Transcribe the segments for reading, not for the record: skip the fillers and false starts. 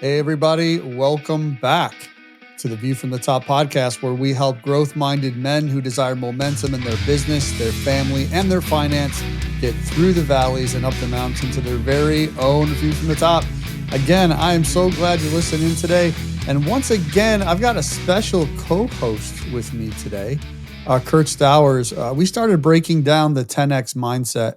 Hey, everybody. Welcome back to the View from the Top podcast, where we help growth-minded men who desire momentum in their business, their family, and their finance get through the valleys and up the mountain to their very own View from the Top. Again, I am so glad you're listening today. And once again, I've got a special co-host with me today, Curt Stowers. We started breaking down the 10X mindset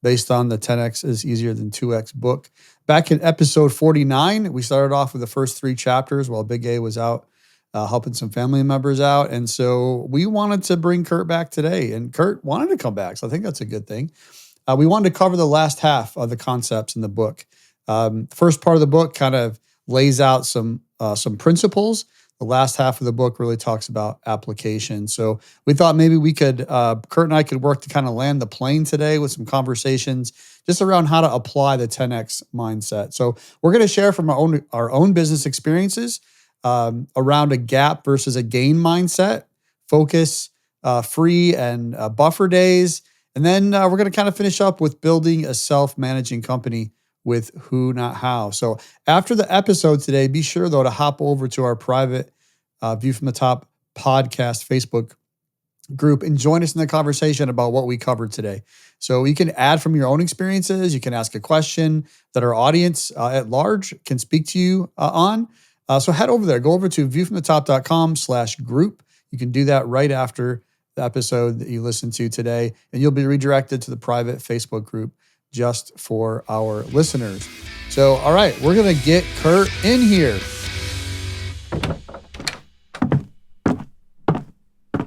based on the 10X is easier than 2X book. Back in episode 49, we started off with the first 3 chapters while Big A was out helping some family members out. And so we wanted to bring Curt back today, and Curt wanted to come back. So I think that's a good thing. We wanted to cover the last half of the concepts in the book. First part of the book kind of lays out some principles. The last half of the book really talks about application. So we thought maybe we could, Curt and I could work to kind of land the plane today with some conversations just around how to apply the 10X mindset. So we're going to share from our own business experiences around a gap versus a gain mindset, focus, free and buffer days. And then we're going to kind of finish up with building a self-managing company with who, not how. So after the episode today, be sure though to hop over to our private View from the Top podcast Facebook group and join us in the conversation about what we covered today. So you can add from your own experiences. You can ask a question that our audience at large can speak to you on. So head over there, go over to viewfromthetop.com/group. You can do that right after the episode that you listened to today, and you'll be redirected to the private Facebook group just for our listeners. So, all right, we're going to get Curt in here.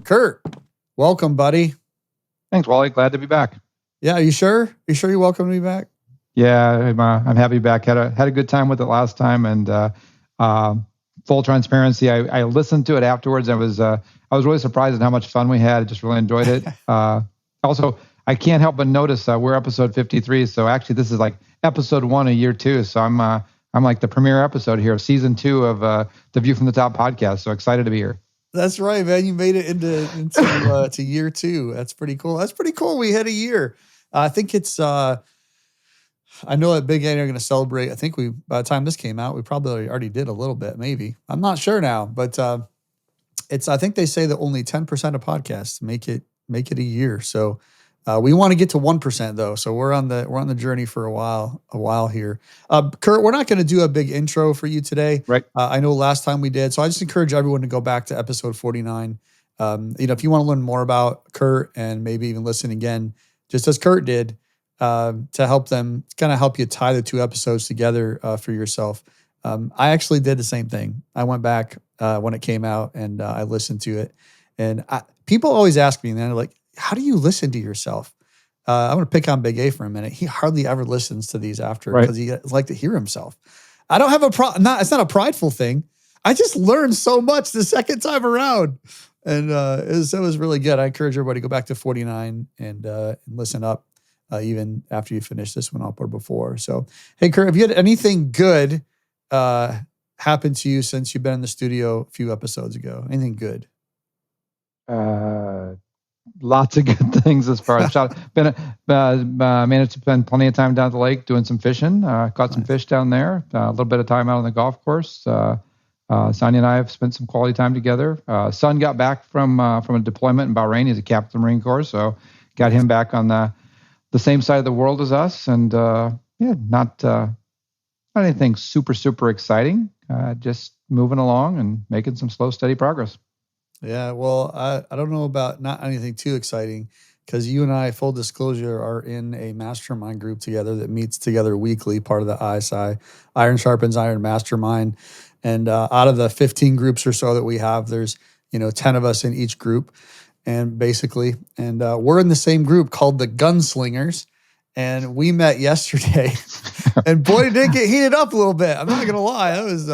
Curt, welcome, buddy. Thanks, Wally. Glad to be back. Yeah, are you sure? You sure you welcome me back? Yeah, I'm happy to be back. Had a good time with it last time, and full transparency, I listened to it afterwards. I was really surprised at how much fun we had. I just really enjoyed it. Also, I can't help but notice we're episode 53, so actually this is like episode 1 of year 2. So I'm like the premiere episode here of season 2 of the View from the Top podcast. So excited to be here. That's right, man. You made it into to year 2. That's pretty cool. That's pretty cool. We had a year. I think it's. I know that Big A are going to celebrate. I think by the time this came out, we probably already did a little bit. Maybe I'm not sure now, but it's. I think they say that only 10% of podcasts make it a year. So. We want to get to 1% though, so we're on the journey for a while here. Curt, we're not going to do a big intro for you today. Right. I know last time we did, so I just encourage everyone to go back to episode 49. If you want to learn more about Curt and maybe even listen again, just as Curt did, to help you tie the 2 episodes together for yourself. I actually did the same thing. I went back when it came out and I listened to it, and people always ask me, and they're like, how do you listen to yourself? I'm going to pick on Big A for a minute. He hardly ever listens to these after because he like to hear himself. I don't have it's not a prideful thing. I just learned so much the second time around. And it was really good. I encourage everybody to go back to 49 and listen up even after you finish this one up or before. So, hey, Curt, have you had anything good happen to you since you've been in the studio a few episodes ago? Anything good? Lots of good things as far as managed to spend plenty of time down at the lake doing some fishing. Caught some fish down there. A little bit of time out on the golf course. Sonia and I have spent some quality time together. Son got back from a deployment in Bahrain. He's a captain of the Marine Corps, so got him back on the same side of the world as us. And not anything super exciting. Just moving along and making some slow, steady progress. Yeah, well, I don't know about not anything too exciting because you and I, full disclosure, are in a mastermind group together that meets together weekly, part of the ISI, Iron Sharpens Iron Mastermind. And out of the 15 groups or so that we have, there's 10 of us in each group, and we're in the same group called the Gunslingers. And we met yesterday, and boy, did it get heated up a little bit. I'm not gonna lie, that was.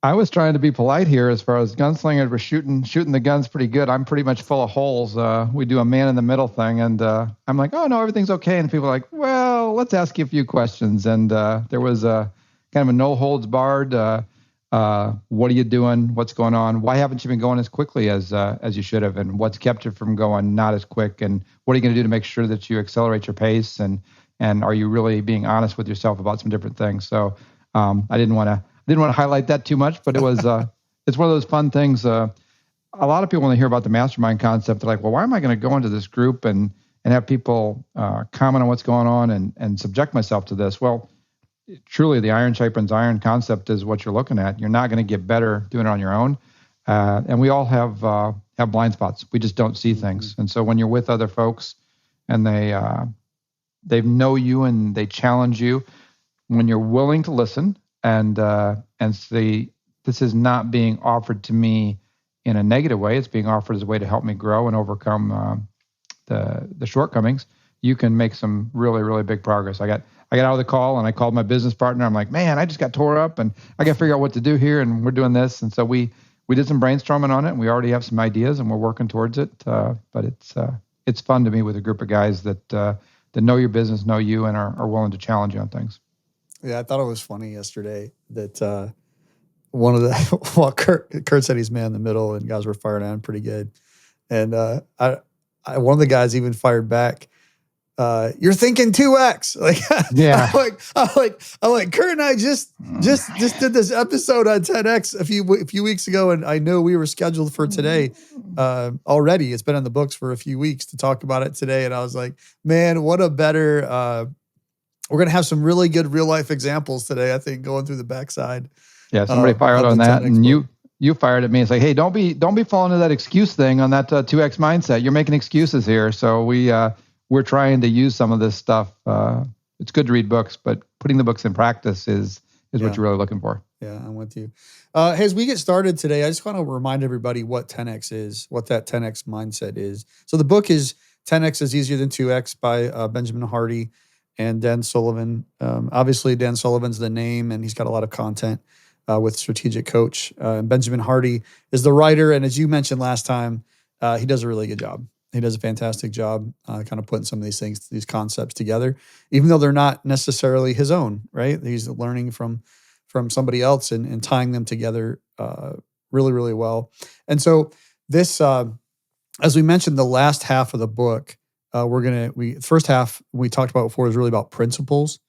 I was trying to be polite here as far as gunslingers were shooting the guns pretty good. I'm pretty much full of holes. We do a man in the middle thing, and I'm like, oh no, everything's okay. And people are like, well, let's ask you a few questions. And there was kind of a no holds barred. What are you doing? What's going on? Why haven't you been going as quickly as you should have? And what's kept you from going not as quick? And what are you going to do to make sure that you accelerate your pace? And are you really being honest with yourself about some different things? So I didn't want didn't want to highlight that too much, but it was it's one of those fun things. A lot of people, when they hear about the mastermind concept, they're like, well, why am I going to go into this group and have people comment on what's going on and subject myself to this? Well, truly, the iron sharpens iron concept is what you're looking at. You're not going to get better doing it on your own. And we all have blind spots. We just don't see things. And so when you're with other folks and they know you and they challenge you, when you're willing to listen and say, this is not being offered to me in a negative way, it's being offered as a way to help me grow and overcome the shortcomings, you can make some really, really big progress. I got out of the call and I called my business partner. I'm like, man, I just got tore up and I got to figure out what to do here. And we're doing this. And so we did some brainstorming on it and we already have some ideas and we're working towards it. But it's fun to be with a group of guys that know your business, know you, and are willing to challenge you on things. Yeah, I thought it was funny yesterday that one of the, well, Curt said he's man in the middle and guys were firing at him pretty good. And one of the guys even fired back, you're thinking 2X. Like, yeah. I'm like, Curt and I just did this episode on 10X a few weeks ago, and I know we were scheduled for today already. It's been in the books for a few weeks to talk about it today, and I was like, man, what a better. We're gonna have some really good real life examples today. I think going through the backside. Yeah, somebody fired on that, and you fired at me. It's like, hey, don't be falling into that excuse thing on that 2X mindset. You're making excuses here, so we're trying to use some of this stuff. It's good to read books, but putting the books in practice is what you're really looking for. Yeah, I'm with you. Hey, as we get started today, I just want to remind everybody what 10X is, what that 10X mindset is. So the book is 10X is Easier Than 2X by Benjamin Hardy and Dan Sullivan. Obviously, Dan Sullivan's the name, and he's got a lot of content with Strategic Coach. And Benjamin Hardy is the writer, and as you mentioned last time, he does a really good job. He does a fantastic job kind of putting some of these things, these concepts together, even though they're not necessarily his own, right? He's learning from somebody else and tying them together really, really well. And so this, as we mentioned, the last half of the book, first half we talked about before is really about principles,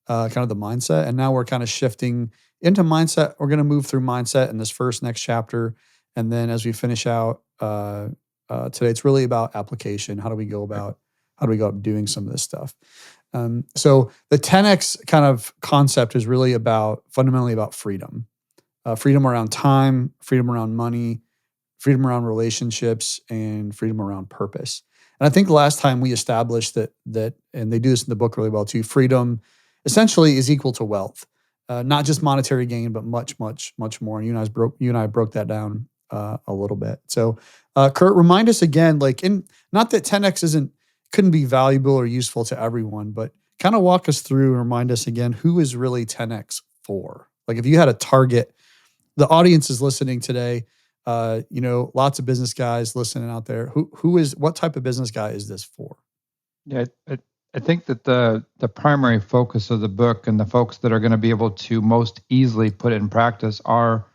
kind of the mindset. And now we're kind of shifting into mindset. We're going to move through mindset in this next chapter. And then as we finish out today, it's really about application. How do we go about doing some of this stuff? So the 10X kind of concept is really fundamentally about freedom. Freedom around time, freedom around money, freedom around relationships, and freedom around purpose. And I think the last time we established that, and they do this in the book really well too, freedom essentially is equal to wealth. Not just monetary gain, but much, much, much more. And you and I broke that down a little bit. So, Curt, remind us again, not that 10X couldn't be valuable or useful to everyone, but kind of walk us through and remind us again, who is really 10X for? Like if you had a target, the audience is listening today, lots of business guys listening out there. What type of business guy is this for? Yeah, I think that the primary focus of the book and the folks that are going to be able to most easily put it in practice are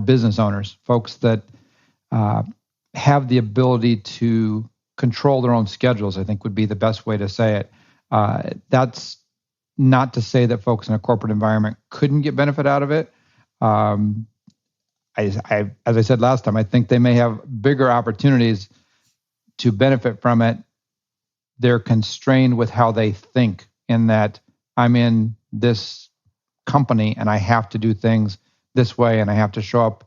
business owners, folks that have the ability to control their own schedules, I think would be the best way to say it. That's not to say that folks in a corporate environment couldn't get benefit out of it. As I said last time, I think they may have bigger opportunities to benefit from it. They're constrained with how they think, in that I'm in this company and I have to do things this way, and I have to show up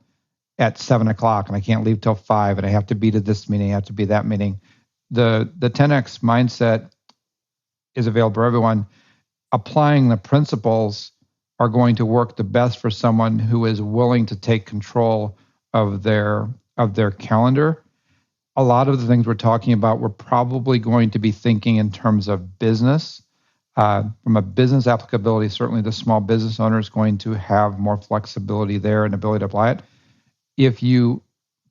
at 7:00 and I can't leave till 5, and I have to be to this meeting, I have to be that meeting. The 10X mindset is available for everyone. Applying the principles are going to work the best for someone who is willing to take control of their calendar. A lot of the things we're talking about, we're probably going to be thinking in terms of business. From a business applicability, certainly the small business owner is going to have more flexibility there and ability to apply it. If you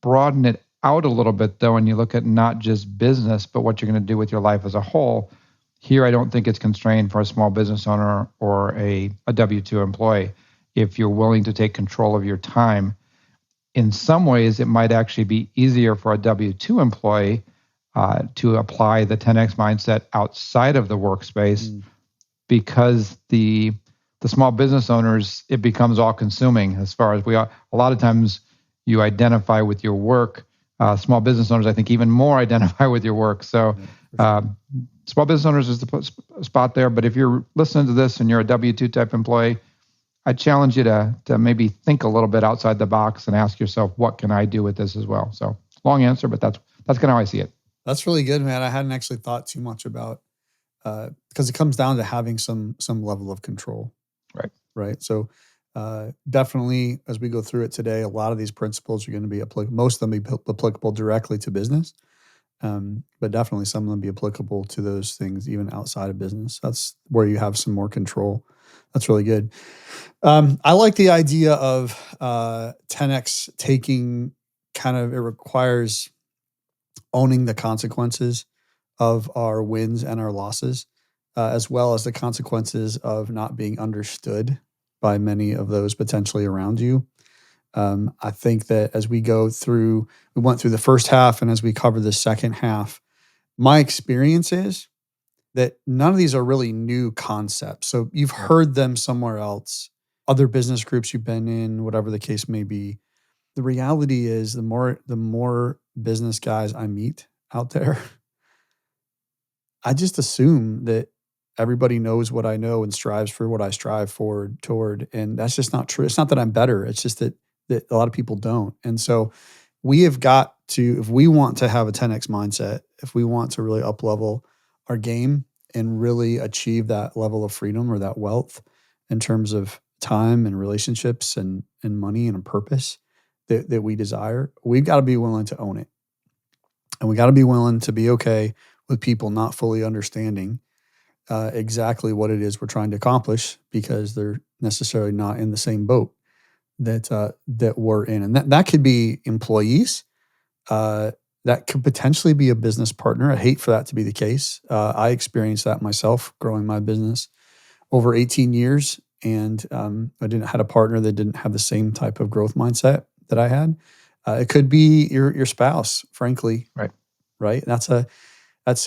broaden it out a little bit, though, and you look at not just business, but what you're going to do with your life as a whole, here I don't think it's constrained for a small business owner or a W-2 employee. If you're willing to take control of your time, in some ways, it might actually be easier for a W-2 employee to apply the 10X mindset outside of the workspace, because the the small business owners, it becomes all consuming as far as we are. A lot of times you identify with your work. Small business owners, I think, even more identify with your work. So small business owners is the spot there. But if you're listening to this and you're a W-2 type employee, I challenge you to maybe think a little bit outside the box and ask yourself, what can I do with this as well? So long answer, but that's kind of how I see it. That's really good, man. I hadn't actually thought too much about, because it comes down to having some level of control. Right. So definitely, as we go through it today, a lot of these principles are going to be applicable. Most of them be applicable directly to business, but definitely some of them be applicable to those things even outside of business. That's where you have some more control. That's really good. I like the idea of 10X taking it requires owning the consequences of our wins and our losses, as well as the consequences of not being understood by many of those potentially around you. I think that as we went through the first half, and as we cover the second half, my experience is that none of these are really new concepts. So you've heard them somewhere else, other business groups you've been in, whatever the case may be. The reality is the more business guys I meet out there, I just assume that everybody knows what I know and strives for what I strive toward. And that's just not true. It's not that I'm better. It's just that a lot of people don't. And so we have got to, if we want to have a 10X mindset, if we want to really up level our game and really achieve that level of freedom or that wealth in terms of time and relationships and money and a purpose that we desire, we've got to be willing to own it. And we got to be willing to be okay with people not fully understanding exactly what it is we're trying to accomplish, because they're necessarily not in the same boat that we're in. And that could be employees. That could potentially be a business partner. I hate for that to be the case. I experienced that myself growing my business over 18 years. And I had a partner that didn't have the same type of growth mindset that I had. It could be your spouse, frankly. Right.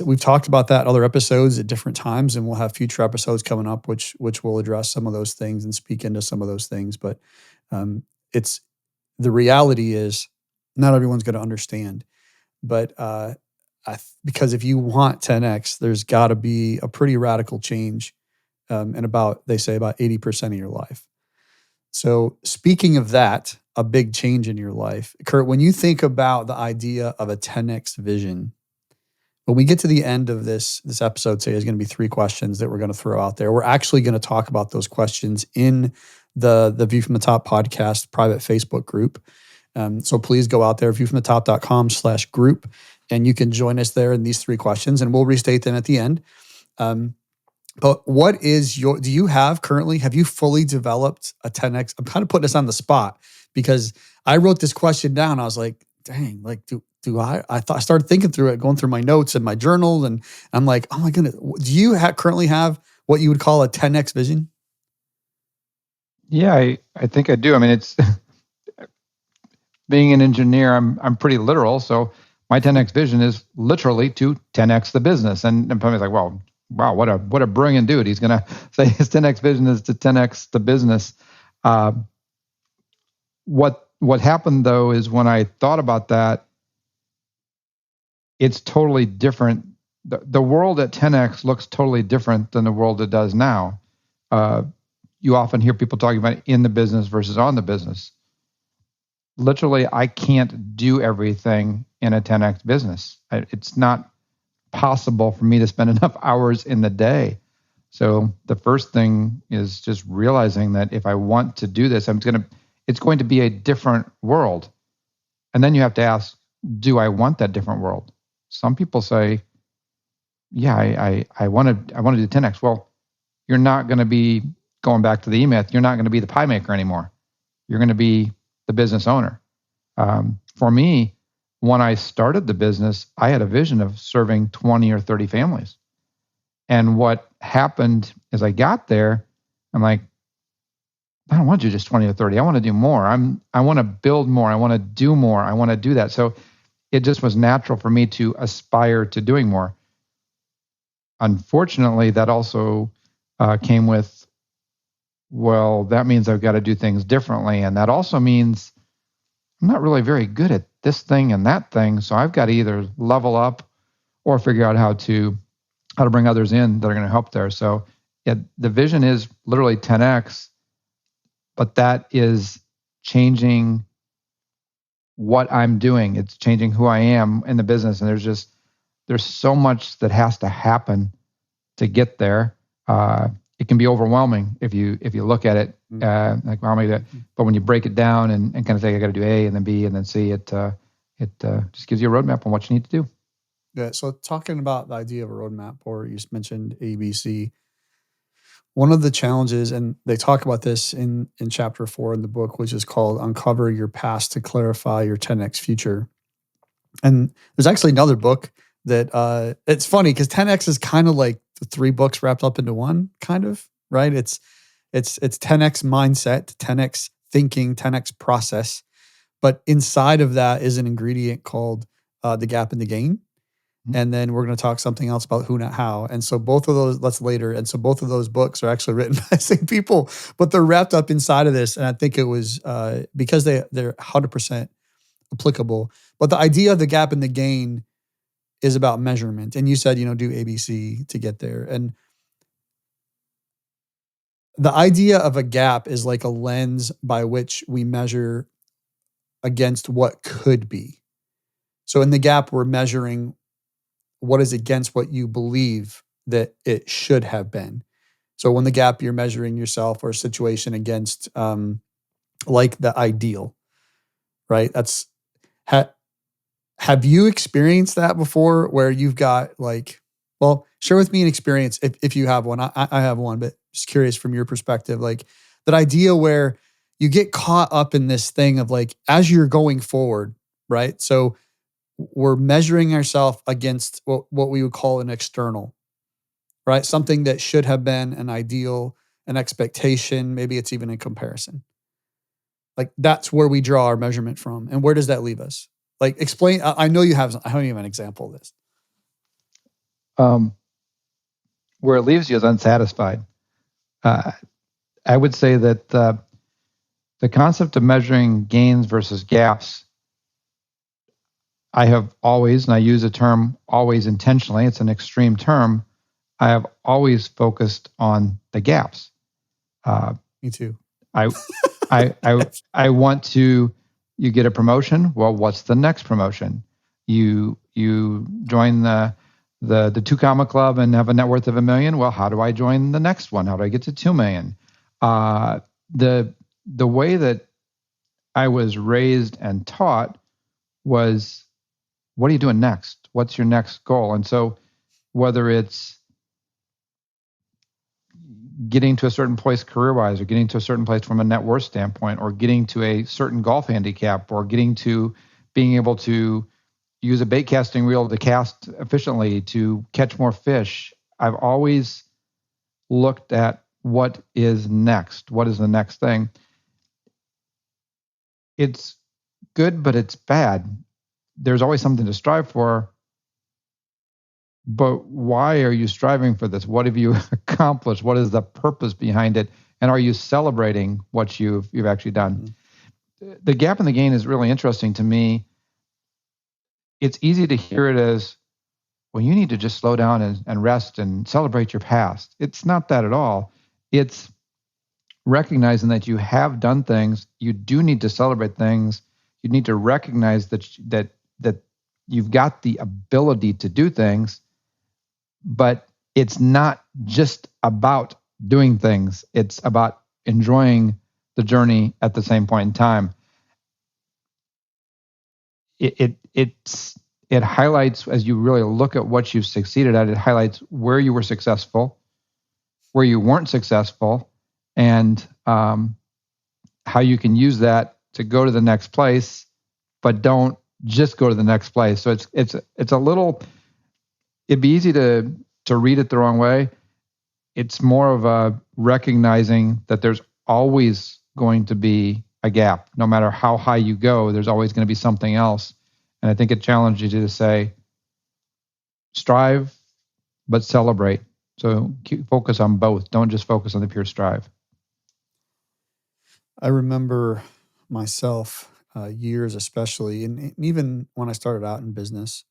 We've talked about that in other episodes at different times, and we'll have future episodes coming up, which will address some of those things and speak into some of those things. But it's the reality is not everyone's going to understand. But because if you want 10X, there's got to be a pretty radical change in they say about 80% of your life. So speaking of that, a big change in your life, Curt, when you think about the idea of a 10X vision, when we get to the end of this episode, say there's going to be 3 questions that we're going to throw out there. We're actually going to talk about those questions in the View from the Top podcast private Facebook group. So please go out there, viewfromthetop.com/group, and you can join us there in these 3 questions, and we'll restate them at the end. But what is do you have you fully developed a 10X? I'm kind of putting this on the spot because I wrote this question down. I was like, dang, like, do I started thinking through it, going through my notes and my journal, and I'm like, oh my goodness, do you currently have what you would call a 10X vision? Yeah, I think I do. I mean, it's being an engineer, I'm pretty literal. So my 10X vision is literally to 10X the business. And somebody's like, well, wow, what a brilliant dude. He's going to say his 10X vision is to 10X the business. What happened though is when I thought about that, it's totally different. The world at 10X looks totally different than the world it does now. You often hear people talking about in the business versus on the business. Literally, I can't do everything in a 10X business. It's not possible for me to spend enough hours in the day. So the first thing is just realizing that if I want to do this, it's going to be a different world. And then you have to ask, do I want that different world? Some people say, yeah, I want to do 10X. Well, you're not going to be going back to the E-Myth. You're not going to be the pie maker anymore. You're going to be the business owner. For me, when I started the business, I had a vision of serving 20 or 30 families. And what happened as I got there, I'm like, I don't want to do just 20 or 30. I want to do more. I want to build more. I want to do more. I want to do that. So it just was natural for me to aspire to doing more. Unfortunately, that also came with well, that means I've got to do things differently. And that also means I'm not really very good at this thing and that thing. So I've got to either level up or figure out how to bring others in that are going to help there. So yeah, the vision is literally 10x, but that is changing what I'm doing. It's changing who I am in the business. And there's so much that has to happen to get there. It can be overwhelming if you look at it like, well, maybe that. But when you break it down and kind of say, I got to do A and then B and then C, it just gives you a roadmap on what you need to do. Yeah. So talking about the idea of a roadmap, or you just mentioned ABC, one of the challenges, and they talk about this in chapter 4 in the book, which is called Uncover Your Past to Clarify Your 10X Future. And there's actually another book that it's funny because 10X is kind of like the 3 books wrapped up into one, kind of, right? It's 10X mindset, 10X thinking, 10X process. But inside of that is an ingredient called the gap and the gain. And then we're going to talk something else about who, not how. And so both of those, that's later. And so both of those books are actually written by the same people, but they're wrapped up inside of this. And I think it was because they're 100% applicable. But the idea of the gap and the gain is about measurement. And you said, do ABC to get there. And the idea of a gap is like a lens by which we measure against what could be. So in the gap, we're measuring what is against what you believe that it should have been. So when the gap, you're measuring yourself or a situation against like the ideal, right? That's have you experienced that before where you've got like, well, share with me an experience if you have one. I have one, but just curious from your perspective, like that idea where you get caught up in this thing of like, as you're going forward, right? So we're measuring ourselves against what we would call an external, right? Something that should have been an ideal, an expectation. Maybe it's even a comparison. Like that's where we draw our measurement from. And where does that leave us? Like explain, I know you have, I don't even have an example of this. Where it leaves you is unsatisfied. I would say that the concept of measuring gains versus gaps, I have always, and I use the term always intentionally, it's an extreme term, I have always focused on the gaps. Me too. I want to, you get a promotion, well, what's the next promotion? You join the 2 comma club and have a net worth of $1 million. Well, how do I join the next one? How do I get to 2 million? The way that I was raised and taught was, what are you doing next? What's your next goal? And so whether it's getting to a certain place career-wise, or getting to a certain place from a net worth standpoint, or getting to a certain golf handicap, or getting to being able to use a bait casting reel to cast efficiently, to catch more fish, I've always looked at what is next. What is the next thing? It's good, but it's bad. There's always something to strive for. But why are you striving for this? What have you accomplished? What is the purpose behind it? And are you celebrating what you've actually done? Mm-hmm. The gap and the gain is really interesting to me. It's easy to hear it as, well, you need to just slow down and rest and celebrate your past. It's not that at all. It's recognizing that you have done things. You do need to celebrate things. You need to recognize that you've got the ability to do things, but it's not just about doing things. It's about enjoying the journey at the same point in time. It highlights, as you really look at what you've succeeded at, it highlights where you were successful, where you weren't successful, and how you can use that to go to the next place, but don't just go to the next place. So it's a little, it'd be easy to read it the wrong way. It's more of a recognizing that there's always going to be a gap. No matter how high you go, there's always going to be something else. And I think it challenges you to say, strive, but celebrate. So focus on both. Don't just focus on the pure strive. I remember myself years, especially, and even when I started out in business,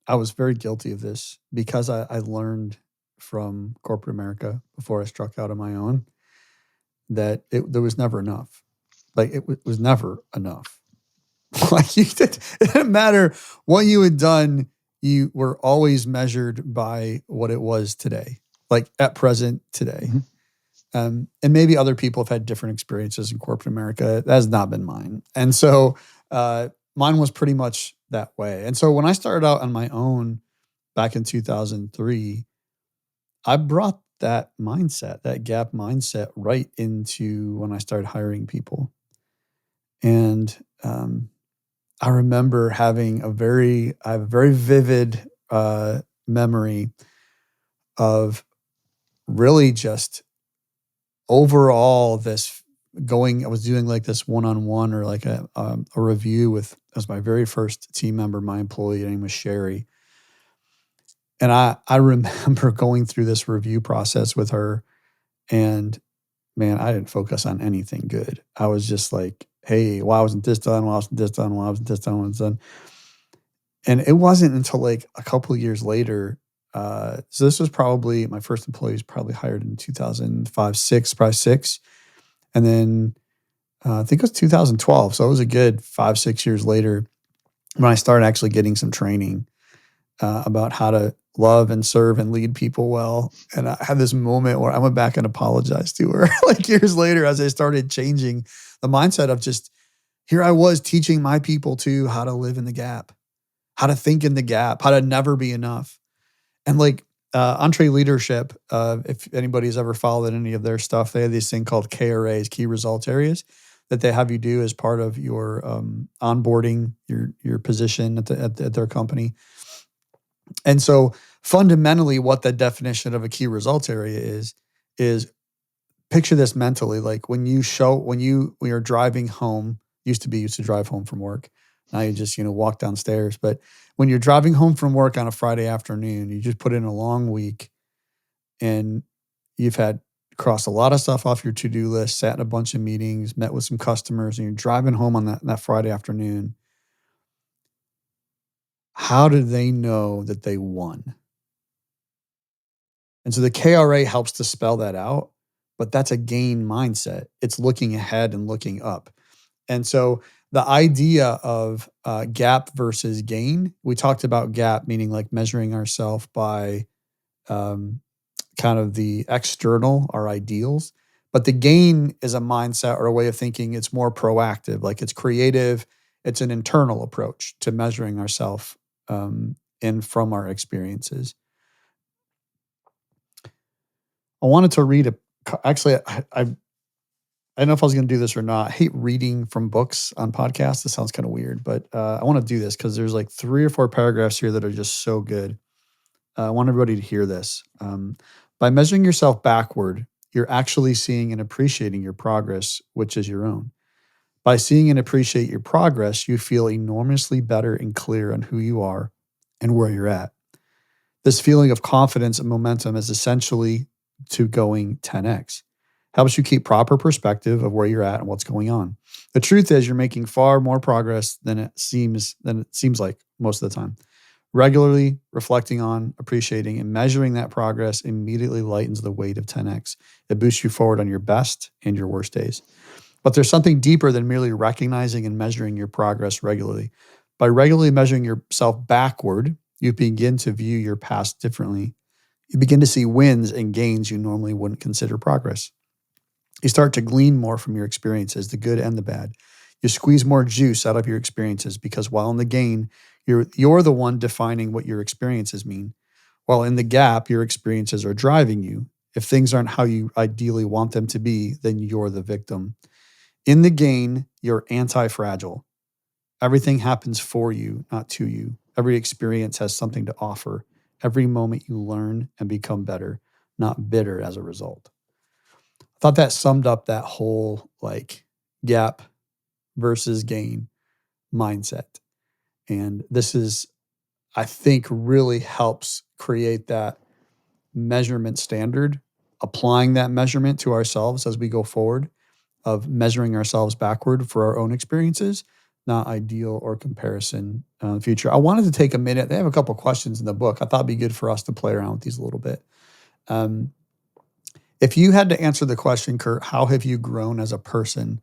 I was very guilty of this because I learned from corporate America before I struck out on my own that there was never enough. Like was never enough. Like it didn't matter what you had done, you were always measured by what it was today, like at present today. Mm-hmm. And maybe other people have had different experiences in corporate America. That has not been mine. And so mine was pretty much that way. And so when I started out on my own back in 2003, I brought that mindset, that gap mindset, right into when I started hiring people. And I remember having I have a very vivid memory of really just overall this I was doing like this one-on-one or like a review as my very first team member, my employee, her name was Sherry. And I remember going through this review process with her, and man, I didn't focus on anything good. I was just like, hey, why wasn't this done? Why wasn't this done? Why wasn't this done? Why wasn't this done? And it wasn't until like a couple of years later. So this was probably my first employee was probably hired in 2005, probably six. And then I think it was 2012. So it was a good 5, 6 years later when I started actually getting some training about how to love and serve and lead people well. And I had this moment where I went back and apologized to her like years later as I started changing the mindset of just here I was teaching my people too how to live in the gap, how to think in the gap, how to never be enough. And like Entree Leadership, if anybody's ever followed any of their stuff, they have this thing called KRAs, key results areas, that they have you do as part of your onboarding, your position at their company. And so fundamentally what the definition of a key results area is picture this mentally, like when you're driving home, used to drive home from work. Now you just, walk downstairs. But when you're driving home from work on a Friday afternoon, you just put in a long week and you've had crossed a lot of stuff off your to-do list, sat in a bunch of meetings, met with some customers, and you're driving home on that Friday afternoon. How do they know that they won? And so the KRA helps to spell that out, but that's a gain mindset. It's looking ahead and looking up. And so the idea of gap versus gain, we talked about gap, meaning like measuring ourselves by kind of the external, our ideals. But the gain is a mindset or a way of thinking. It's more proactive, like it's creative. It's an internal approach to measuring ourselves and from our experiences. I wanted to read actually, I don't know if I was going to do this or not. I hate reading from books on podcasts. It sounds kind of weird, but I want to do this because there's like 3 or 4 paragraphs here that are just so good. I want everybody to hear this. By measuring yourself backward, you're actually seeing and appreciating your progress, which is your own. By seeing and appreciate your progress, you feel enormously better and clear on who you are and where you're at. This feeling of confidence and momentum is essentially to going 10x. Helps you keep proper perspective of where you're at and what's going on. The truth is you're making far more progress than it seems like most of the time. Regularly reflecting on, appreciating, and measuring that progress immediately lightens the weight of 10x. It boosts you forward on your best and your worst days. But there's something deeper than merely recognizing and measuring your progress regularly. By regularly measuring yourself backward, you begin to view your past differently. You begin to see wins and gains you normally wouldn't consider progress. You start to glean more from your experiences, the good and the bad. You squeeze more juice out of your experiences because while in the gain, you're the one defining what your experiences mean. While in the gap, your experiences are driving you. If things aren't how you ideally want them to be, then you're the victim. In the gain, you're anti-fragile. Everything happens for you, not to you. Every experience has something to offer. Every moment you learn and become better, not bitter as a result. I thought that summed up that whole like gap versus gain mindset. And this is, I think, really helps create that measurement standard, applying that measurement to ourselves as we go forward. of measuring ourselves backward for our own experiences, not ideal or comparison in the future. I wanted to take a minute. They have a couple questions in the book. I thought it'd be good for us to play around with these a little bit. If you had to answer the question, Curt, how have you grown as a person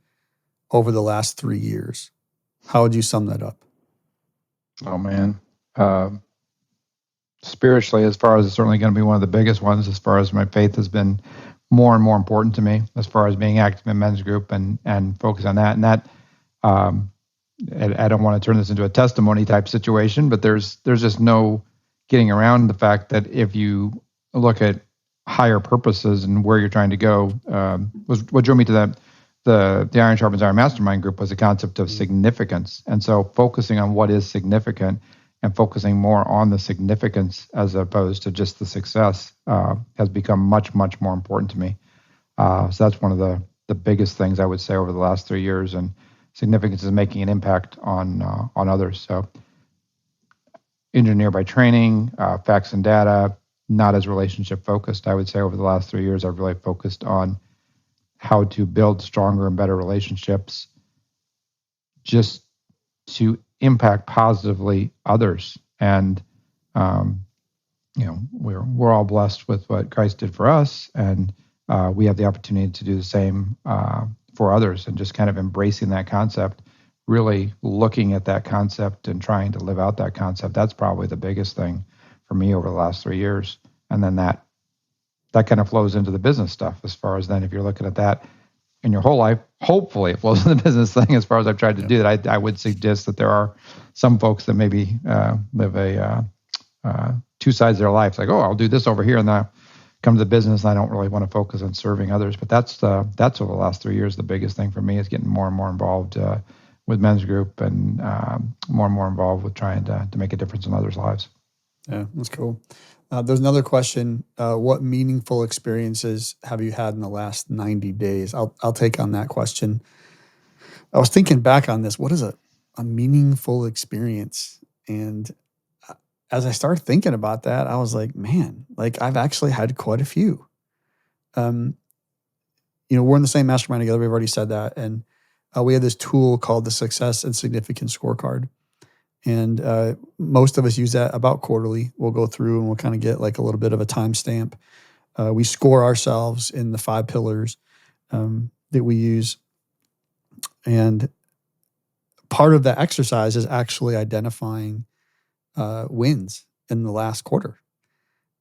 over the last 3 years? How would you sum that up? Oh, man. Spiritually, as far as it's certainly going to be one of the biggest ones, as far as my faith has been more and more important to me, as far as being active in men's group and focus on that. And that, I don't want to turn this into a testimony type situation, but there's just no getting around the fact that if you look at higher purposes and where you're trying to go, was what drew me to that. The Iron Sharpens Iron Mastermind group was a concept of significance. And so focusing on what is significant and focusing more on the significance as opposed to just the success has become much, much more important to me. So that's one of the biggest things I would say over the last 3 years. And significance is making an impact on others. So engineer by training, facts and data, not as relationship focused. I would say over the last 3 years, I've really focused on how to build stronger and better relationships just to impact positively others. And, we're all blessed with what Christ did for us. And we have the opportunity to do the same for others, and just kind of embracing that concept, really looking at that concept and trying to live out that concept. That's probably the biggest thing for me over the last 3 years. And then that kind of flows into the business stuff, as far as then if you're looking at that in your whole life, hopefully it flows in the business thing. As far as I've tried to do that, I would suggest that there are some folks that maybe live two sides of their life. Like, oh, I'll do this over here, and then I come to the business and I don't really want to focus on serving others. But that's over the last 3 years. The biggest thing for me is getting more and more involved with men's group, and more and more involved with trying to make a difference in others' lives. Yeah, that's cool. There's another question. What meaningful experiences have you had in the last 90 days? I'll take on that question. I was thinking back on this. What is a meaningful experience? And as I started thinking about that, I was like, man, like I've actually had quite a few. We're in the same mastermind together. We've already said that. And we have this tool called the Success and Significance Scorecard. And most of us use that about quarterly. We'll go through and we'll kind of get like a little bit of a timestamp. We score ourselves in the 5 pillars that we use. And part of that exercise is actually identifying wins in the last quarter.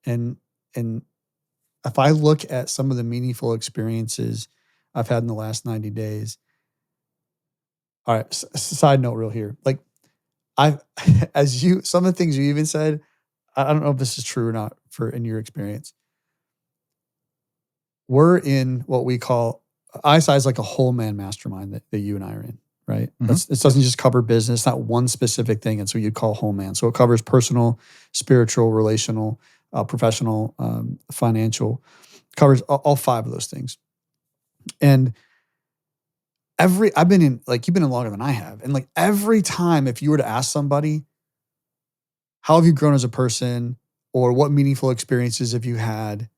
And if I look at some of the meaningful experiences I've had in the last 90 days, all right, side note real here. Like some of the things you even said, I don't know if this is true or not in your experience. We're in what we call, ISI is like a whole man mastermind that you and I are in, right? Mm-hmm. It doesn't just cover business, not one specific thing. And so you'd call whole man. So it covers personal, spiritual, relational, professional, financial, covers all 5 of those things. And I've been in, like, you've been in longer than I have. And like every time, if you were to ask somebody, how have you grown as a person, or what meaningful experiences have you had,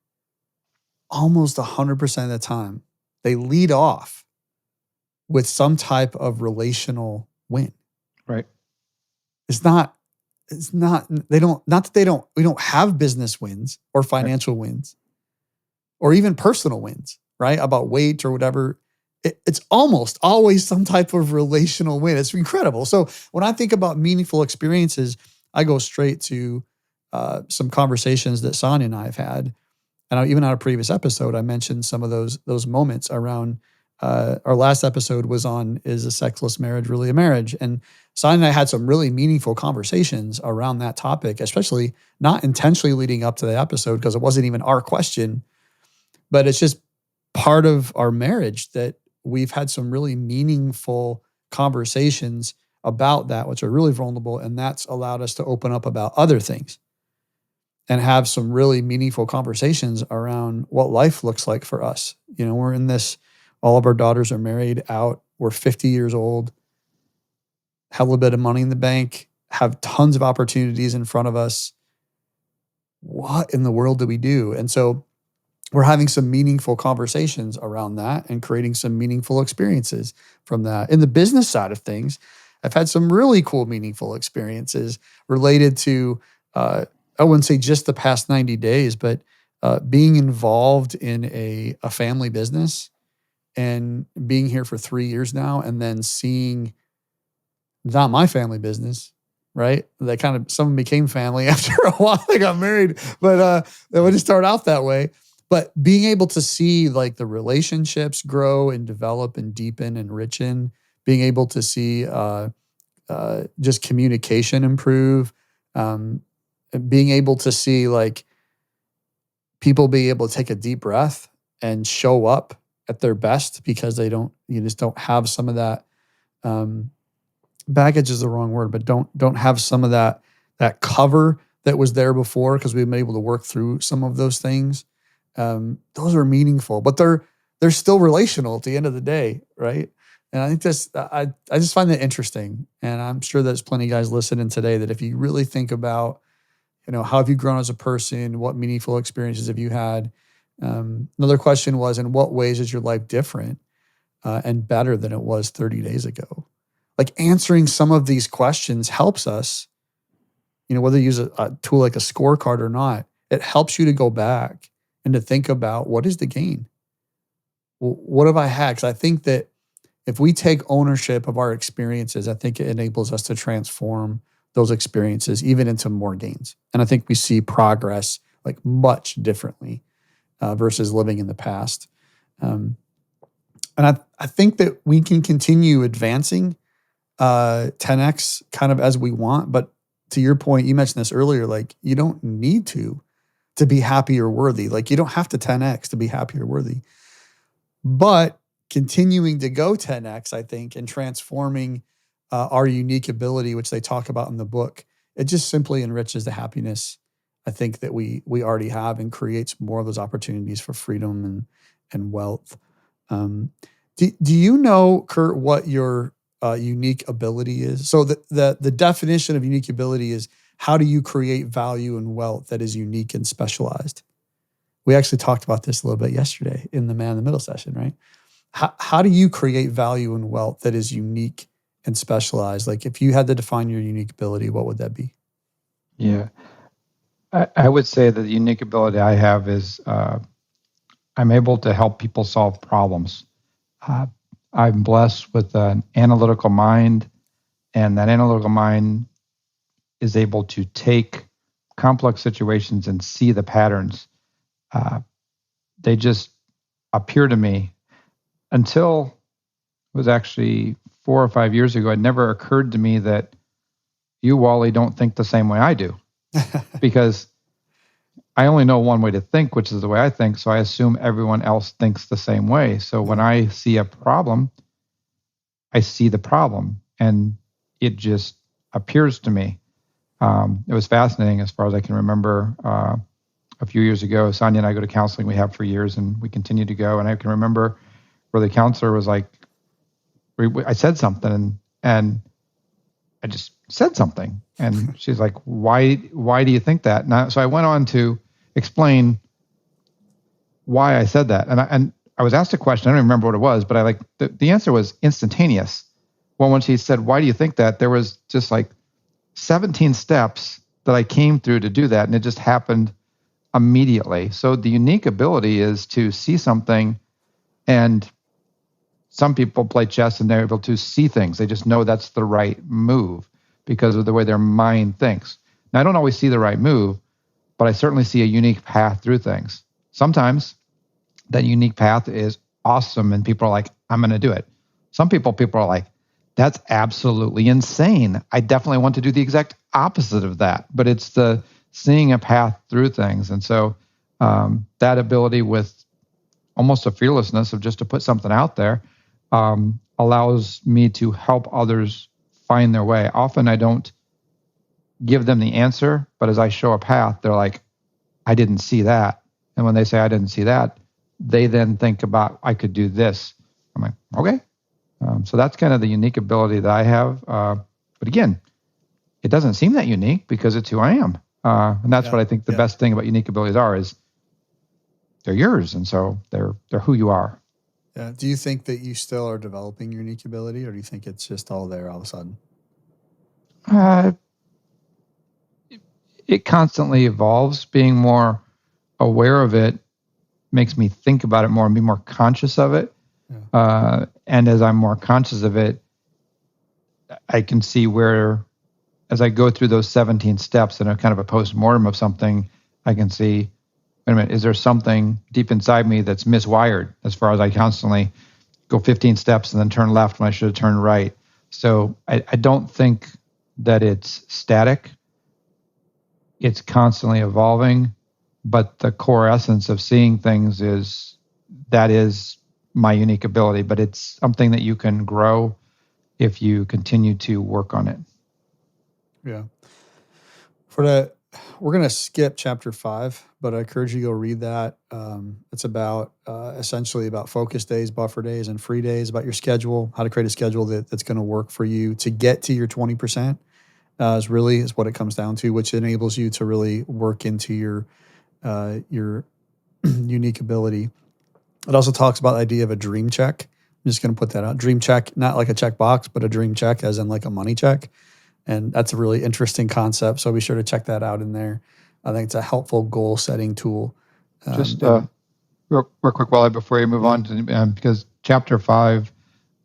almost 100% of the time, they lead off with some type of relational win. Right. We don't have business wins or financial wins or even personal wins, right? About weight or whatever. It's almost always some type of relational win. It's incredible. So when I think about meaningful experiences, I go straight to some conversations that Sonia and I have had. And even on a previous episode, I mentioned some of those moments around, our last episode was on, is a sexless marriage really a marriage? And Sonia and I had some really meaningful conversations around that topic, especially not intentionally leading up to the episode because it wasn't even our question, but it's just part of our marriage that we've had some really meaningful conversations about that, which are really vulnerable. And that's allowed us to open up about other things and have some really meaningful conversations around what life looks like for us. We're in this, all of our daughters are married out. We're 50 years old, have a little bit of money in the bank, have tons of opportunities in front of us. What in the world do we do? And so we're having some meaningful conversations around that and creating some meaningful experiences from that. In the business side of things, I've had some really cool, meaningful experiences related to, I wouldn't say just the past 90 days, but being involved in a family business and being here for 3 years now, and then seeing not my family business, right? They kind of, some became family after a while. They got married, but it would just start out that way. But being able to see like the relationships grow and develop and deepen and richen, being able to see just communication improve, being able to see like people be able to take a deep breath and show up at their best because you just don't have some of that. Baggage is the wrong word, but don't have some of that cover that was there before, because we've been able to work through some of those things. Those are meaningful, but they're still relational at the end of the day, right? And I think I just find that interesting, and I'm sure there's plenty of guys listening today that if you really think about, how have you grown as a person, what meaningful experiences have you had? Another question was, in what ways is your life different and better than it was 30 days ago? Like, answering some of these questions helps us, whether you use a tool like a scorecard or not, it helps you to go back and to think about, what is the gain? Well, what have I had? Because I think that if we take ownership of our experiences, I think it enables us to transform those experiences even into more gains. And I think we see progress like much differently versus living in the past. And I think that we can continue advancing 10x kind of as we want. But to your point, you mentioned this earlier, like you don't need to be happy or worthy. Like you don't have to 10x to be happy or worthy. But continuing to go 10x, I think, and transforming our unique ability, which they talk about in the book, it just simply enriches the happiness, I think, that we already have, and creates more of those opportunities for freedom and wealth. Do you know, Curt, what your unique ability is? So the definition of unique ability is, how do you create value and wealth that is unique and specialized? We actually talked about this a little bit yesterday in the Man in the Middle session, right? How do you create value and wealth that is unique and specialized? Like, if you had to define your unique ability, what would that be? Yeah. I would say that the unique ability I have is I'm able to help people solve problems. I'm blessed with an analytical mind, and that analytical mind is able to take complex situations and see the patterns. They just appear to me. Until it was actually 4 or 5 years ago, it never occurred to me that you, Wally, don't think the same way I do. Because I only know one way to think, which is the way I think. So I assume everyone else thinks the same way. So when I see a problem, I see the problem, and it just appears to me. It was fascinating as far as I can remember. A few years ago, Sonia and I go to counseling. We have for years, and we continue to go. And I can remember where the counselor was like, I said something, and I just said something. And she's like, why do you think that? So I went on to explain why I said that. And I was asked a question. I don't remember what it was, but the answer was instantaneous. Well, when she said, why do you think that? There was just like 17 steps that I came through to do that. And it just happened immediately. So the unique ability is to see something, and some people play chess and they're able to see things. They just know that's the right move because of the way their mind thinks. Now, I don't always see the right move, but I certainly see a unique path through things. Sometimes that unique path is awesome and people are like, I'm going to do it. Some people are like, that's absolutely insane. I definitely want to do the exact opposite of that. But it's the seeing a path through things. And so that ability with almost a fearlessness of just to put something out there allows me to help others find their way. Often I don't give them the answer, but as I show a path, they're like, I didn't see that. And when they say I didn't see that, they then think about, I could do this. I'm like, okay. So that's kind of the unique ability that I have. But again, it doesn't seem that unique because it's who I am. And that's what I think the best thing about unique abilities is yours, and so they're who you are. Yeah. Do you think that you still are developing your unique ability, or do you think it's just all there all of a sudden? It constantly evolves. Being more aware of it makes me think about it more and be more conscious of it. Yeah. And as I'm more conscious of it, I can see where, as I go through those 17 steps and a kind of a post-mortem of something, I can see, wait a minute, is there something deep inside me that's miswired as far as I constantly go 15 steps and then turn left when I should have turned right? So I don't think that it's static. It's constantly evolving, but the core essence of seeing things is my unique ability, but it's something that you can grow if you continue to work on it. Yeah. We're going to skip chapter 5, but I encourage you to go read that. It's about essentially about focus days, buffer days, and free days, about your schedule, how to create a schedule that's going to work for you to get to your 20%. Is what it comes down to, which enables you to really work into your unique ability. It also talks about the idea of a dream check. I'm just going to put that out. Dream check, not like a checkbox, but a dream check as in like a money check. And that's a really interesting concept. So be sure to check that out in there. I think it's a helpful goal setting tool. Real quick, Wally, before you move on, because chapter 5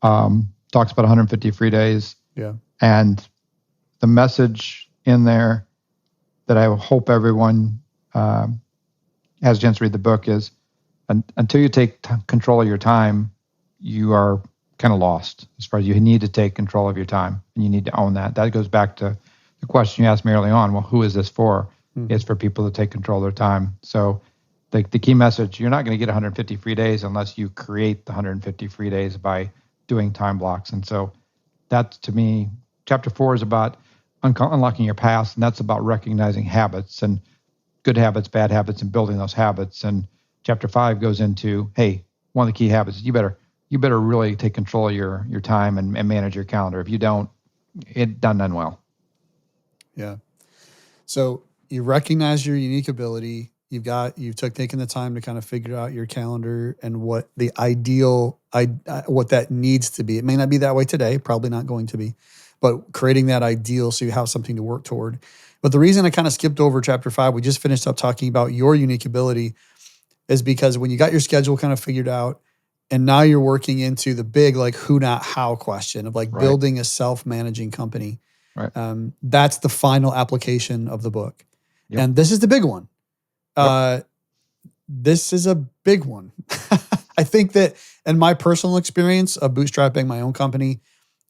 talks about 150 free days. Yeah. And the message in there that I hope everyone has a chance to read the book is, until you take control of your time, you are kind of lost. As far as you need to take control of your time, and you need to own that. That goes back to the question you asked me early on. Well, who is this for? Mm-hmm. It's for people to take control of their time. So the key message, you're not going to get 150 free days unless you create the 150 free days by doing time blocks. And so that, to me, chapter 4 is about unlocking your past, and that's about recognizing habits and good habits, bad habits, and building those habits. And chapter 5 goes into, hey, one of the key habits is you better really take control of your time and manage your calendar. If you don't, it done well. Yeah. So you recognize your unique ability. You've taken the time to kind of figure out your calendar and what the ideal, what that needs to be. It may not be that way today, probably not going to be, but creating that ideal so you have something to work toward. But the reason I kind of skipped over chapter 5, we just finished up talking about your unique ability, is because when you got your schedule kind of figured out, and now you're working into the big, like, who, not how question of like right. building a self-managing company. Right. That's the final application of the book. Yep. And this is the big one. Yep. This is a big one. I think that in my personal experience of bootstrapping my own company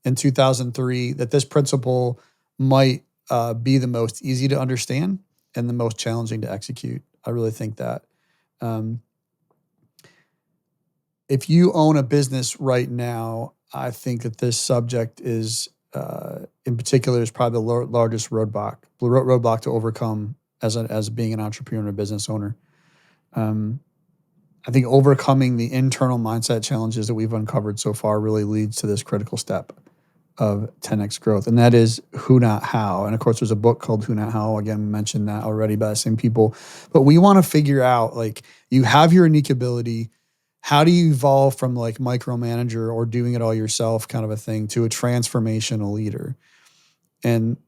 in 2003, that this principle might be the most easy to understand and the most challenging to execute. I really think that. If you own a business right now, I think that this subject is, in particular, is probably the largest roadblock to overcome as being an entrepreneur and a business owner. I think overcoming the internal mindset challenges that we've uncovered so far really leads to this critical step of 10x growth, and that is who, not how. And of course, there's a book called Who, Not How. Again, mentioned that already by the same people. But we want to figure out, like, you have your unique ability. How do you evolve from like micromanager or doing it all yourself kind of a thing to a transformational leader? And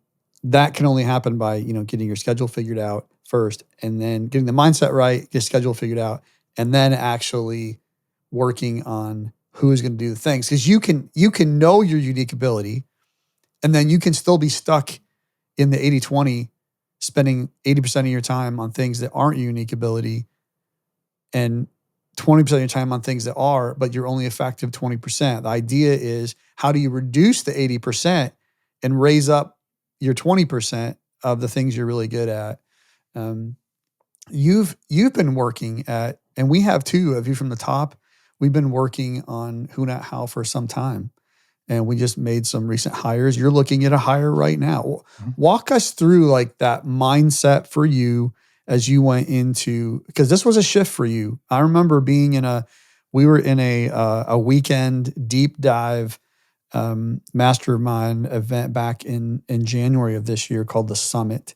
that can only happen by, getting your schedule figured out first, and then getting the mindset right, get your schedule figured out, and then actually working on who's going to do the things. Because you can know your unique ability, and then you can still be stuck in the 80-20, spending 80% of your time on things that aren't your unique ability, and 20% of your time on things that are, but you're only effective 20%. The idea is, how do you reduce the 80% and raise up your 20% of the things you're really good at? You've been working at, and we have too, of you from the top, we've been working on Who, Not How for some time. And we just made some recent hires. You're looking at a hire right now. Mm-hmm. Walk us through like that mindset for you as you went into, because this was a shift for you. I remember being we were in a weekend deep dive mastermind event back in January of this year called the Summit.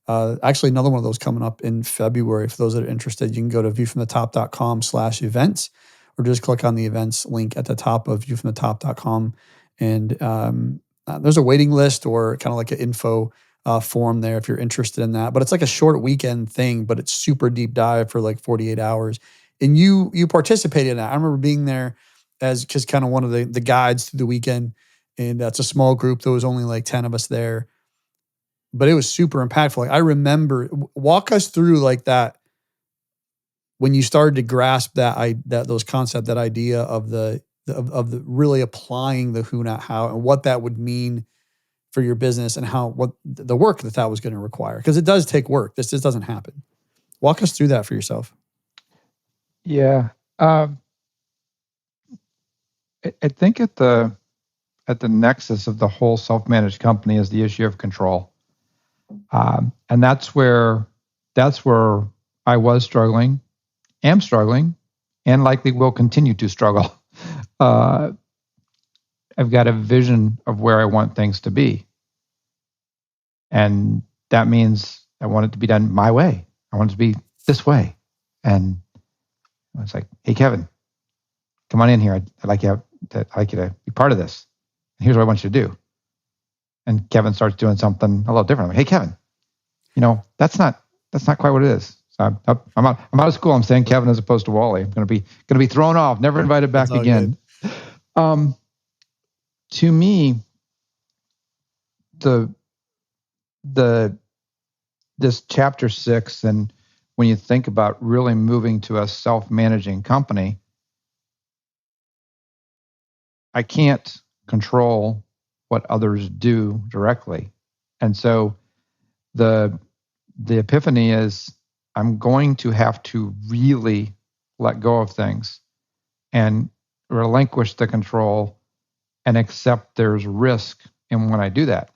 Actually, another one of those coming up in February. For those that are interested, you can go to viewfromthetop.com/events, or just click on the events link at the top of viewfromthetop.com. And there's a waiting list or kind of like an info form there if you're interested in that. But it's like a short weekend thing, but it's super deep dive for like 48 hours. And you participated in that. I remember being there as just kind of one of the guides through the weekend. And that's a small group. There was only like 10 of us there, but it was super impactful. Like I remember, walk us through like that when you started to grasp those concept, that idea of the really applying the who, not how, and what that would mean for your business, and what the work that was going to require. Because it does take work. This just doesn't happen. Walk us through that for yourself. Yeah. I think at the nexus of the whole self-managed company is the issue of control. And that's where I was struggling, am struggling, and likely will continue to struggle. I've got a vision of where I want things to be. And that means I want it to be done my way. I want it to be this way. And I was like, hey, Kevin, come on in here. I'd like you to be part of this. And here's what I want you to do. And Kevin starts doing something a little different. I'm like, hey, Kevin, that's not quite what it is. So I'm out of school. I'm saying Kevin as opposed to Wally. I'm going to be thrown off, never invited back again. To me, this chapter 6, and when you think about really moving to a self-managing company, I can't control what others do directly. And so the epiphany is I'm going to have to really let go of things and relinquish the control and accept there's risk in when I do that.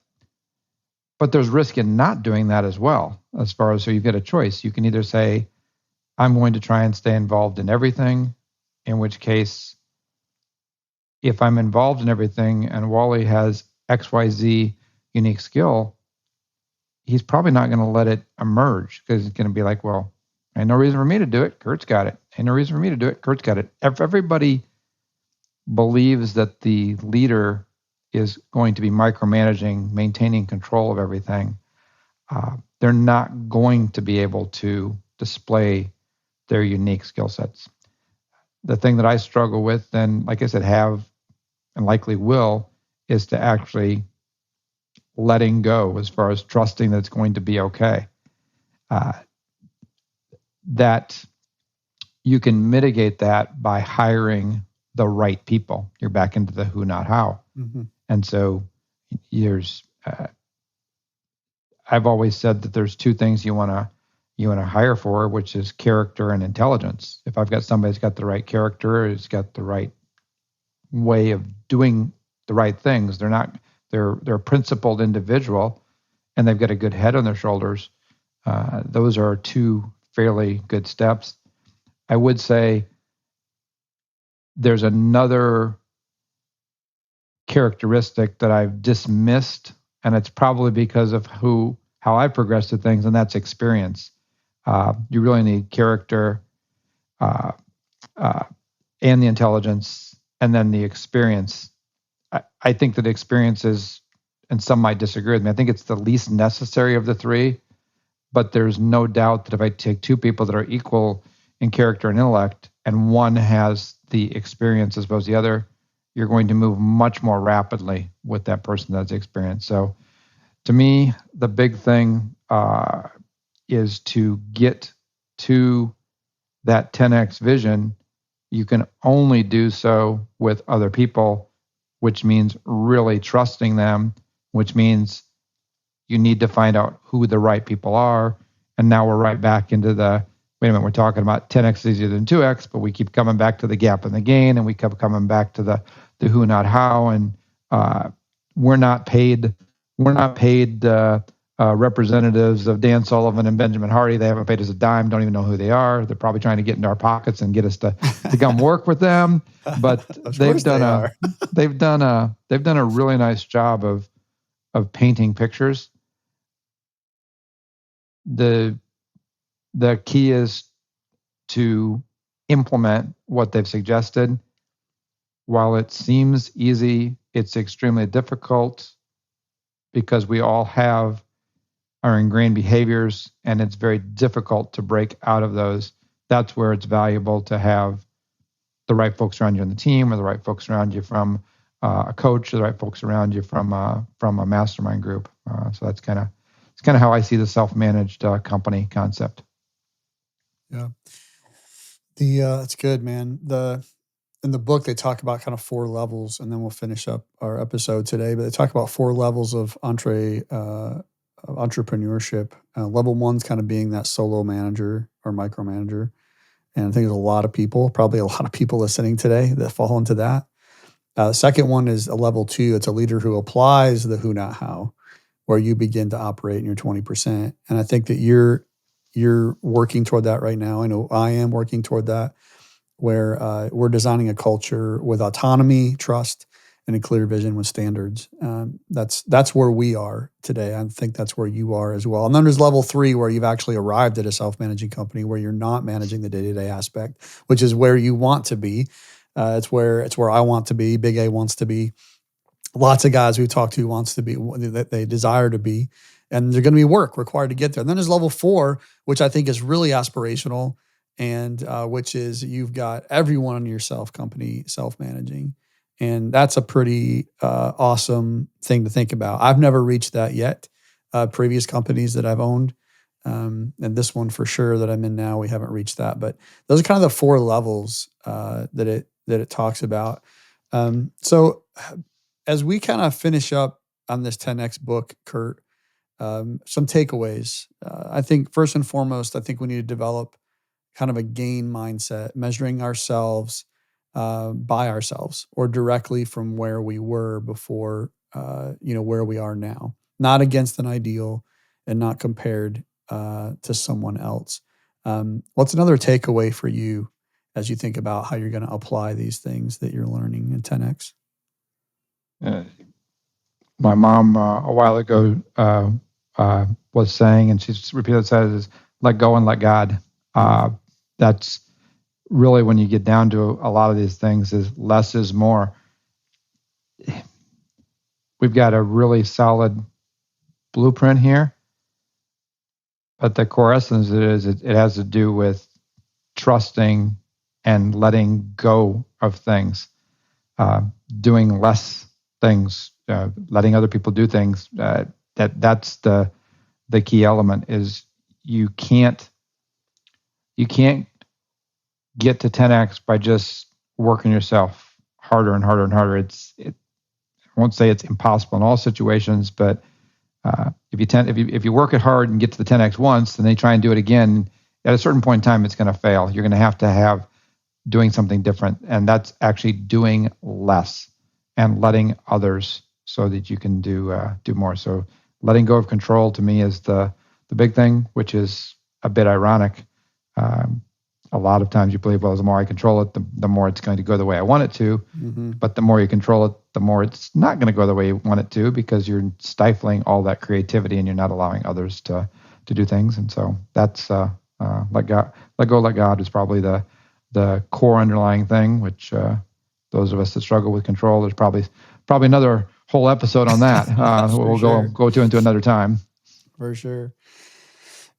But there's risk in not doing that as well, as far as, so you get a choice. You can either say, I'm going to try and stay involved in everything, in which case, if I'm involved in everything and Wally has XYZ unique skill, he's probably not going to let it emerge, because he's going to be like, well, ain't no reason for me to do it. Kurt's got it. Ain't no reason for me to do it. Kurt's got it. If everybody believes that the leader is going to be micromanaging, maintaining control of everything, they're not going to be able to display their unique skill sets. The thing that I struggle with, and like I said, have and likely will, is to actually letting go, as far as trusting that it's going to be okay. That you can mitigate that by hiring the right people. You're back into the who, not how. Mm-hmm. And so I've always said that there's two things you want to hire for, which is character and intelligence. If I've got somebody that's got the right character, who's got the right way of doing the right things, they're a principled individual, and they've got a good head on their shoulders. Those are two fairly good steps. I would say there's another characteristic that I've dismissed, and it's probably because of how I progressed through things, and that's experience. You really need character and the intelligence, and then the experience. I think that experience is, and some might disagree with me, I think it's the least necessary of the three, but there's no doubt that if I take two people that are equal in character and intellect, and one has the experience as opposed to the other, you're going to move much more rapidly with that person that's experienced. So to me, the big thing is to get to that 10x vision. You can only do so with other people, which means really trusting them, which means you need to find out who the right people are. And now we're right back into wait a minute, we're talking about 10x is easier than 2x, but we keep coming back to the gap and the gain, and we keep coming back to the who, not how. And we're not paid representatives of Dan Sullivan and Benjamin Hardy. They haven't paid us a dime, don't even know who they are. They're probably trying to get into our pockets and get us to come work with them. But they've done a really nice job of painting pictures. the key is to implement what they've suggested. While it seems easy, it's extremely difficult because we all have our ingrained behaviors, and it's very difficult to break out of those. That's where it's valuable to have the right folks around you on the team, or the right folks around you from a coach, or the right folks around you from a mastermind group. So it's kind of how I see the self-managed company concept. Yeah, it's good, man. In the book, they talk about kind of 4 levels, and then we'll finish up our episode today. But they talk about 4 levels of entrepreneurship. Level 1's kind of being that solo manager or micromanager. And I think there's probably a lot of people listening today that fall into that. The second one is a level 2. It's a leader who applies the who, not how, where you begin to operate in your 20%. And I think that you're working toward that right now. I know I am working toward that, where we're designing a culture with autonomy, trust, and a clear vision with standards. That's where we are today. I think that's where you are as well. And then there's level 3, where you've actually arrived at a self-managing company where you're not managing the day-to-day aspect, which is where you want to be. It's where I want to be. Big A wants to be. Lots of guys we've talked to wants to be, that they desire to be, and there's going to be work required to get there. And then there's level 4, which I think is really aspirational, and which is you've got everyone in your company self-managing. And that's a pretty awesome thing to think about. I've never reached that yet. Previous companies that I've owned, and this one for sure that I'm in now, we haven't reached that. But those are kind of the 4 levels that it talks about. So as we kind of finish up on this 10X book, Curt, some takeaways. I think first and foremost, I think we need to develop kind of a gain mindset, measuring ourselves by ourselves or directly from where we were before, where we are now, not against an ideal and not compared to someone else. What's another takeaway for you as you think about how you're going to apply these things that you're learning in 10X? My mom a while ago was saying, and she's repeatedly said, is let go and let God. That's really, when you get down to a lot of these things, is less is more. We've got a really solid blueprint here, but the core essence it has to do with trusting and letting go of things, doing less things, letting other people do things. That's the key element. Is you can't get to 10X by just working yourself harder and harder and harder. I won't say it's impossible in all situations, but if you work it hard and get to the 10X once, and then you try and do it again, at a certain point in time, it's going to fail. You're going to have doing something different, and that's actually doing less and letting others, so that you can do more. So letting go of control, to me, is the big thing, which is a bit ironic. A lot of times you believe, well, the more I control it, the more it's going to go the way I want it to. Mm-hmm. But the more you control it, the more it's not going to go the way you want it to, because you're stifling all that creativity and you're not allowing others to do things. And so that's let go, let God is probably the core underlying thing, which those of us that struggle with control, there's probably another whole episode on that. We'll go into another time. For sure.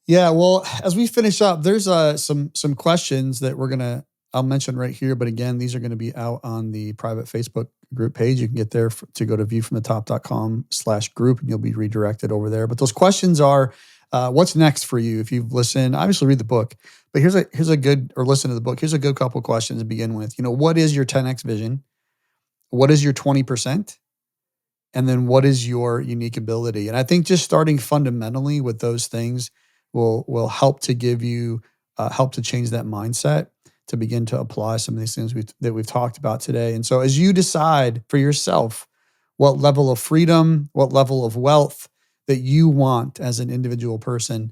Yeah, well, as we finish up, there's some questions that I'll mention right here. But again, these are going to be out on the private Facebook group page. You can get there to go to viewfromthetop.com/group, and you'll be redirected over there. But those questions are, what's next for you? If you've listened, obviously read the book, but here's a good, or listen to the book. Here's a good couple questions to begin with. What is your 10X vision? What is your 20%? And then what is your unique ability? And I think just starting fundamentally with those things will help to give you help to change that mindset, to begin to apply some of these things that we've talked about today. And so as you decide for yourself what level of freedom, what level of wealth that you want as an individual person,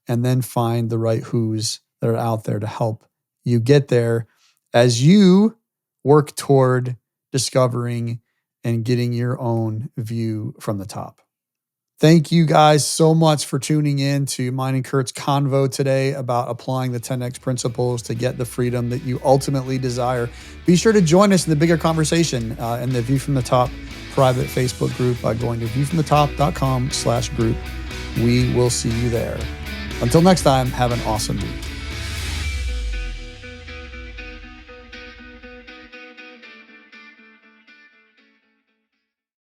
and then find the right who's that are out there to help you get there as you work toward discovering and getting your own view from the top. Thank you guys so much for tuning in to mine and Curt's convo today about applying the 10X principles to get the freedom that you ultimately desire. Be sure to join us in the bigger conversation in the View from the Top private Facebook group by going to viewfromthetop.com/group. We will see you there. Until next time, have an awesome week.